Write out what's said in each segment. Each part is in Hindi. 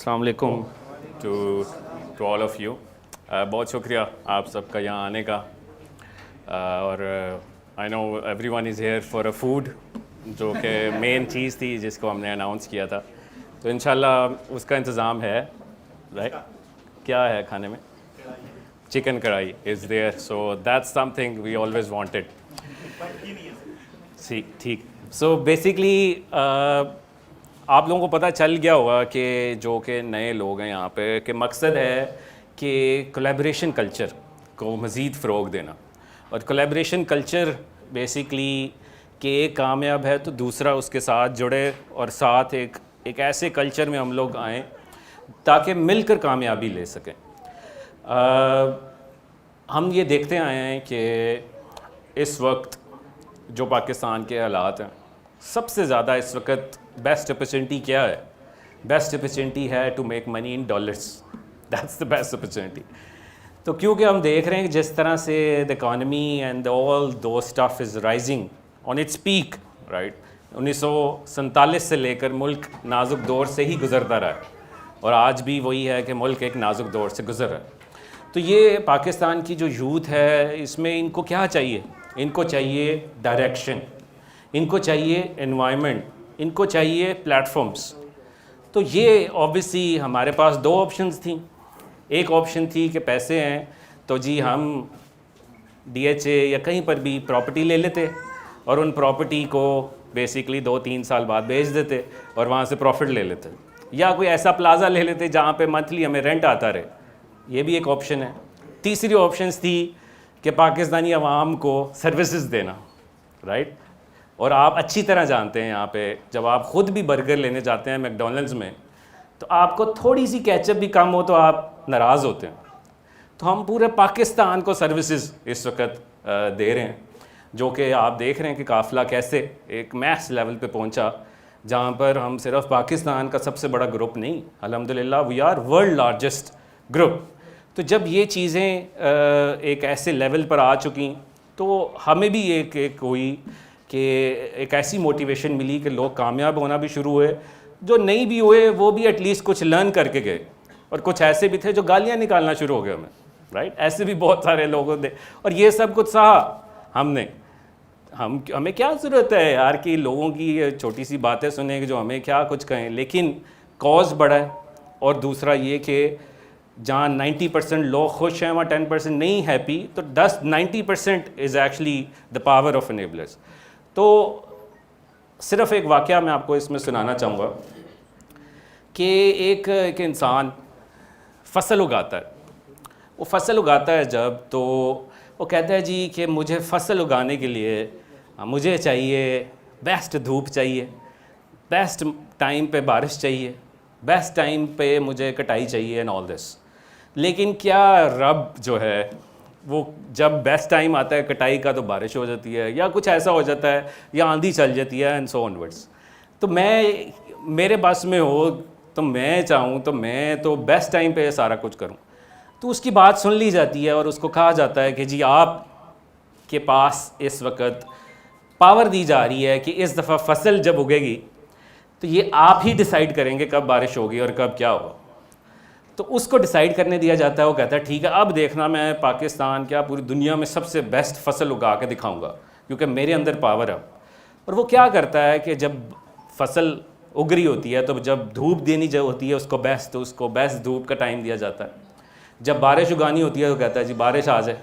अस्सलाम वालेकुम to to all of you. बहुत शुक्रिया आप सबका यहाँ आने का। और I know everyone is here for a food, जो कि मेन चीज़ थी जिसको हमने अनाउंस किया था। तो इंशाल्लाह उसका इंतज़ाम है। राइट, क्या है खाने में? Chicken kadai is there, so that's something we always wanted. See ठीक। सो बेसिकली आप लोगों को पता चल गया होगा कि जो कि नए लोग हैं यहाँ पे, कि मकसद है कि कोलैबोरेशन कल्चर को मज़ीद फ़रोग़ देना। और कोलैबोरेशन कल्चर बेसिकली कि एक कामयाब है तो दूसरा उसके साथ जुड़े, और साथ एक ऐसे कल्चर में हम लोग आएँ ताकि मिलकर कामयाबी ले सकें। हम ये देखते आए हैं कि इस वक्त जो पाकिस्तान के हालात हैं, सबसे ज़्यादा इस वक्त बेस्ट अपॉर्चुनिटी क्या है? बेस्ट अपॉर्चुनिटी है to make money in dollars. That's the best opportunity. तो क्योंकि हम देख रहे हैं कि जिस तरह से द इकॉनमी एंड ऑल दो stuff is rising on its peak, right. 1947 से लेकर मुल्क नाजुक दौर से ही गुज़रता रहा है, और आज भी वही है कि मुल्क एक नाजुक दौर से गुज़र रहा है। तो ये पाकिस्तान की जो यूथ है, इसमें इनको क्या चाहिए? इनको चाहिए डायरेक्शन, इनको चाहिए एनवायरनमेंट, इनको चाहिए प्लेटफॉर्म्स। तो ये ऑब्वियसली हमारे पास दो ऑप्शंस थी। एक ऑप्शन थी कि पैसे हैं तो जी हम DHA या कहीं पर भी प्रॉपर्टी ले लेते और उन प्रॉपर्टी को बेसिकली 2-3 साल बाद बेच देते और वहाँ से प्रॉफिट ले लेते, या कोई ऐसा प्लाज़ा ले लेते जहाँ पे मंथली हमें रेंट आता रहे। ये भी एक ऑप्शन है। तीसरी ऑप्शंस थी कि पाकिस्तानी अवाम को सर्विसेज देना, राइट। और आप अच्छी तरह जानते हैं यहाँ पे जब आप ख़ुद भी बर्गर लेने जाते हैं मैकडॉनल्ड्स में, तो आपको थोड़ी सी केचप भी कम हो तो आप नाराज़ होते हैं। तो हम पूरे पाकिस्तान को सर्विसेज इस वक्त दे रहे हैं, जो कि आप देख रहे हैं कि काफ़िला कैसे एक मैस लेवल पे पहुँचा, जहाँ पर हम सिर्फ पाकिस्तान का सबसे बड़ा ग्रुप नहीं, अल्हम्दुलिल्लाह we are world largest group. तो जब ये चीज़ें एक ऐसे लेवल पर आ चुकी, तो हमें भी एक हुई कि एक ऐसी मोटिवेशन मिली कि लोग कामयाब होना भी शुरू हुए, जो नहीं भी हुए वो भी एटलीस्ट कुछ लर्न करके गए, और कुछ ऐसे भी थे जो गालियाँ निकालना शुरू हो गए हमें, राइट। ऐसे भी बहुत सारे लोगों ने, और ये सब कुछ सहा हमने। हमें क्या ज़रूरत है यार कि लोगों की छोटी सी बातें सुने कि जो हमें क्या कुछ कहें, लेकिन कॉज बड़ा है। और दूसरा ये कि जहाँ 90% लोग खुश हैं वहाँ 10% नहीं हैप्पी, तो 90% is actually the power of enablers. तो सिर्फ़ एक वाक़या मैं आपको इसमें सुनाना चाहूँगा कि एक इंसान फ़सल उगाता है। वो फ़सल उगाता है जब, तो वो कहता है जी कि मुझे फ़सल उगाने के लिए मुझे चाहिए बेस्ट धूप चाहिए, बेस्ट टाइम पे बारिश चाहिए, बेस्ट टाइम पे मुझे कटाई चाहिए एंड ऑल दिस। लेकिन क्या रब जो है वो जब बेस्ट टाइम आता है कटाई का तो बारिश हो जाती है, या कुछ ऐसा हो जाता है, या आंधी चल जाती है एंड सो ऑनवर्ड्स। तो मेरे बस में हो तो मैं चाहूँ तो मैं तो बेस्ट टाइम पे सारा कुछ करूँ। तो उसकी बात सुन ली जाती है और उसको कहा जाता है कि जी आप के पास इस वक्त पावर दी जा रही है कि इस दफ़ा फसल जब उगेगी तो ये आप ही डिसाइड करेंगे कब बारिश होगी और कब क्या होगा। तो उसको डिसाइड करने दिया जाता है। वो कहता है ठीक है, अब देखना मैं पाकिस्तान क्या पूरी दुनिया में सबसे बेस्ट फसल उगा के दिखाऊंगा, क्योंकि मेरे अंदर पावर है। और वो क्या करता है कि जब फसल उग रही होती है, तो जब धूप देनी जो होती है उसको बेस्ट धूप का टाइम दिया जाता है। जब बारिश उगानी होती है तो कहता है जी बारिश आ जाए।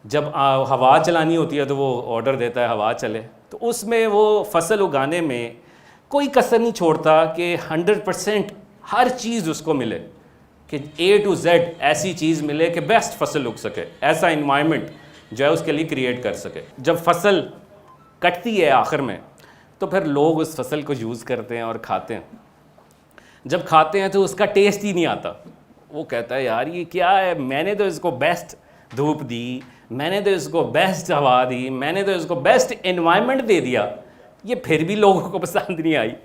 जब हवा चलानी होती है तो वो ऑर्डर देता है हवा चले। तो उसमें वो फसल उगाने में कोई कसर नहीं छोड़ता कि 100% हर चीज़ उसको मिले, कि A to Z ऐसी चीज़ मिले कि बेस्ट फसल उग सके, ऐसा इन्वायरमेंट जो है उसके लिए क्रिएट कर सके। जब फसल कटती है आखिर में, तो फिर लोग उस फसल को यूज़ करते हैं और खाते हैं। जब खाते हैं तो उसका टेस्ट ही नहीं आता। वो कहता है यार ये क्या है, मैंने तो इसको बेस्ट धूप दी, मैंने तो इसको बेस्ट हवा दी, मैंने तो इसको बेस्ट इन्वायरमेंट दे दिया, ये फिर भी लोगों को पसंद नहीं आई।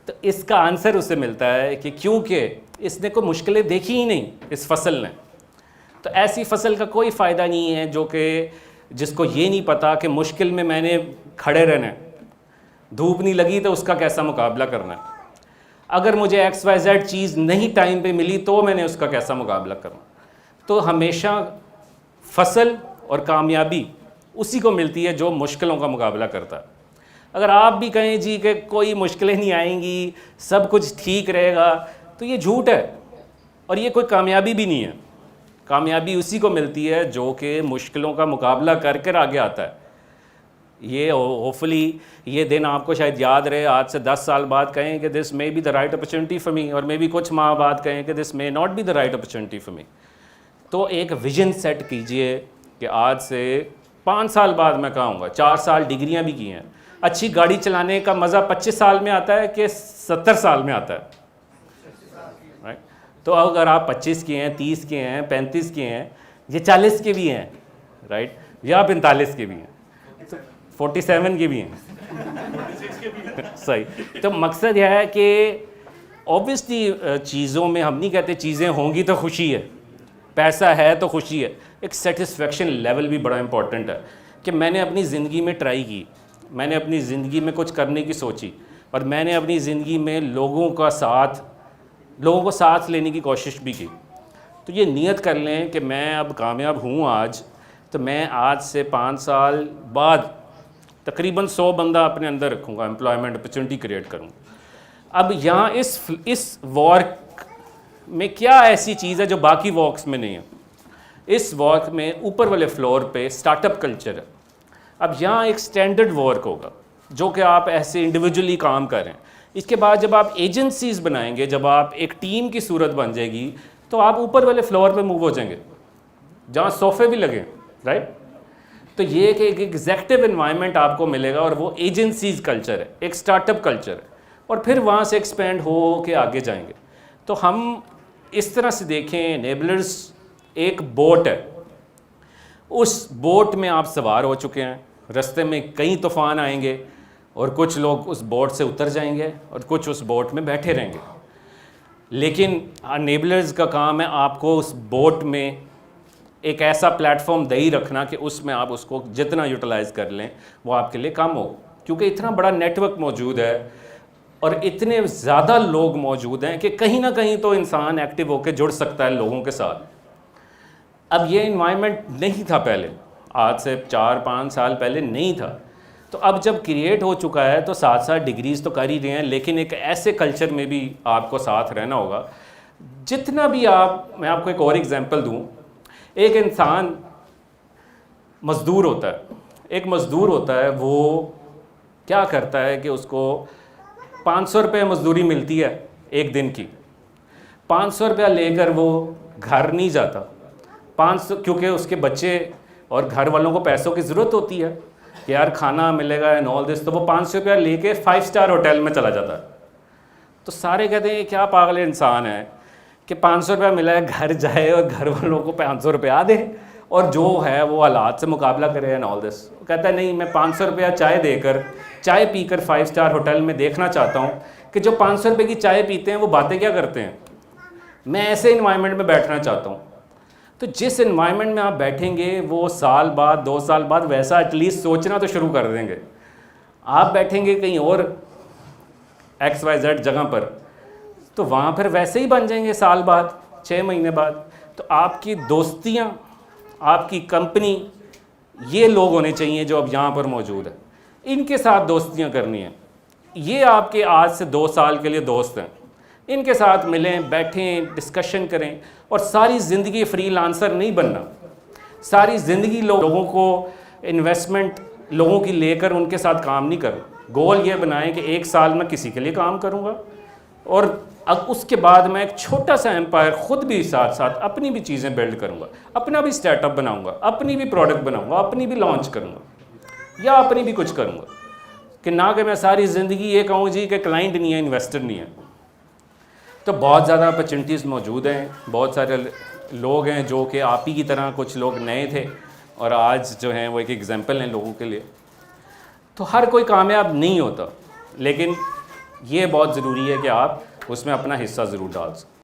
तो इसका आंसर उसे मिलता है कि क्योंकि इसने कोई मुश्किलें देखी ही नहीं इस फसल ने। तो ऐसी फसल का कोई फ़ायदा नहीं है जो कि जिसको ये नहीं पता कि मुश्किल में मैंने खड़े रहना है, धूप नहीं लगी तो उसका कैसा मुकाबला करना है। अगर मुझे XYZ चीज़ नहीं टाइम पे मिली तो मैंने उसका कैसा मुकाबला करूँ। तो हमेशा फसल और कामयाबी उसी को मिलती है जो मुश्किलों का मुकाबला करता है। अगर आप भी कहें जी कि कोई मुश्किलें नहीं आएंगी, सब कुछ ठीक रहेगा, तो ये झूठ है और ये कोई कामयाबी भी नहीं है। कामयाबी उसी को मिलती है जो कि मुश्किलों का मुकाबला कर कर आगे आता है। ये होपफुली ये दिन आपको शायद याद रहे, आज से 10 साल बाद कहें कि this may be the right opportunity for me, और मे बी कुछ माह बाद कहें कि this may not be the right opportunity for me. तो एक विजन सेट कीजिए कि आज से 5 साल बाद मैं कहूँगा, 4 साल डिग्रियाँ भी की हैं। अच्छी गाड़ी चलाने का मज़ा 25 साल में आता है कि 70 साल में आता है, राइट? तो अगर आप 25 के हैं, 30 के हैं, 35 के हैं, ये 40 के भी हैं, राइट, या 45 के भी हैं, तो 47 के भी हैं सही। तो मकसद यह है कि ऑब्वियसली चीज़ों में हम नहीं कहते चीज़ें होंगी तो खुशी है, पैसा है तो खुशी है। एक सेटिस्फेक्शन लेवल भी बड़ा इंपॉर्टेंट है कि मैंने अपनी ज़िंदगी में ट्राई की, मैंने अपनी ज़िंदगी में कुछ करने की सोची, और मैंने अपनी ज़िंदगी में लोगों को साथ लेने की कोशिश भी की। तो ये नियत कर लें कि मैं अब कामयाब हूँ आज, तो मैं आज से 5 साल बाद तकरीबन 100 बंदा अपने अंदर रखूँगा, एम्प्लॉयमेंट अपॉर्चुनिटी क्रिएट करूँगा। अब यहाँ इस वर्क में क्या ऐसी चीज़ है जो बाकी वर्क्स में नहीं है? इस वर्क में ऊपर वाले फ्लोर पे स्टार्टअप कल्चर है। अब यहाँ एक स्टैंडर्ड वर्क होगा जो कि आप ऐसे इंडिविजुअली काम करें। इसके बाद जब आप एजेंसीज़ बनाएंगे, जब आप एक टीम की सूरत बन जाएगी, तो आप ऊपर वाले फ्लोर पे मूव हो जाएंगे जहाँ सोफे भी लगे, राइट? तो ये कि एक एग्जेक्टिव एनवायरनमेंट आपको मिलेगा, और वो एजेंसीज़ कल्चर है, एक स्टार्टअप कल्चर है, और फिर वहाँ से एक्सपेंड हो के आगे जाएंगे। तो हम इस तरह से देखें, एनेबलर्स एक बोट है, उस बोट में आप सवार हो चुके हैं, रास्ते में कई तूफ़ान आएंगे और कुछ लोग उस बोट से उतर जाएंगे और कुछ उस बोट में बैठे रहेंगे। लेकिन एनेबलर्स का काम है आपको उस बोट में एक ऐसा प्लेटफॉर्म दे ही रखना कि उसमें आप उसको जितना यूटिलाइज़ कर लें वो आपके लिए काम हो, क्योंकि इतना बड़ा नेटवर्क मौजूद है और इतने ज़्यादा लोग मौजूद हैं कि कहीं ना कहीं तो इंसान एक्टिव होकर जुड़ सकता है लोगों के साथ। अब ये इन्वायरमेंट नहीं था पहले, आज से 4-5 साल पहले नहीं था। तो अब जब क्रिएट हो चुका है तो साथ साथ डिग्रीज़ तो कर ही रहे हैं, लेकिन एक ऐसे कल्चर में भी आपको साथ रहना होगा। जितना भी मैं आपको एक और एग्जांपल दूं, एक इंसान मज़दूर होता है, एक मज़दूर होता है, वो क्या करता है कि उसको 500 रुपये मज़दूरी मिलती है एक दिन की। 500 रुपया लेकर वो घर नहीं जाता, 500, क्योंकि उसके बच्चे और घर वालों को पैसों की ज़रूरत होती है कि यार खाना मिलेगा एंड ऑल दिस, तो वो 500 रुपया लेके 5 स्टार होटल में चला जाता है। तो सारे कहते हैं क्या पागल इंसान है कि 500 रुपया मिला है, घर जाए और घर वालों को 500 रुपया दे और जो है वो हालात से मुकाबला करे एंड ऑल दिस। वो कहता है नहीं, मैं 500 रुपया चाय पीकर 5 स्टार होटल में देखना चाहता हूँ कि जो 500 रुपये की चाय पीते हैं वो बातें क्या करते हैं। मैं ऐसे इन्वायरमेंट में बैठना चाहता हूँ। तो जिस इन्वायरमेंट में आप बैठेंगे वो साल बाद 2 साल बाद वैसा एटलीस्ट सोचना तो शुरू कर देंगे। आप बैठेंगे कहीं और XYZ जगह पर, तो वहाँ पर वैसे ही बन जाएंगे साल बाद, 6 महीने बाद। तो आपकी दोस्तियाँ, आपकी कंपनी, ये लोग होने चाहिए जो अब यहाँ पर मौजूद है, इनके साथ दोस्तियाँ करनी है। ये आपके आज से 2 साल के लिए दोस्त हैं, इनके साथ मिलें, बैठें, डिस्कशन करें। और सारी ज़िंदगी फ्रीलांसर नहीं बनना, सारी ज़िंदगी लोगों को इन्वेस्टमेंट लोगों की लेकर उनके साथ काम नहीं करना। गोल ये बनाएं कि 1 साल में किसी के लिए काम करूँगा और अब उसके बाद मैं एक छोटा सा एम्पायर खुद भी साथ साथ अपनी भी चीज़ें बिल्ड करूँगा, अपना भी स्टार्टअप बनाऊँगा, अपनी भी प्रोडक्ट बनाऊँगा, अपनी भी लॉन्च करूँगा या अपनी भी कुछ करूँगा। कि ना कि मैं सारी ज़िंदगी ये कहूँ जी कि क्लाइंट नहीं है, इन्वेस्टर नहीं है। तो बहुत ज़्यादा अपॉर्चुनिटीज़ मौजूद हैं, बहुत सारे लोग हैं जो कि आप ही की तरह कुछ लोग नए थे और आज जो हैं वो एक एग्जांपल हैं लोगों के लिए। तो हर कोई कामयाब नहीं होता, लेकिन ये बहुत ज़रूरी है कि आप उसमें अपना हिस्सा ज़रूर डाल सकें।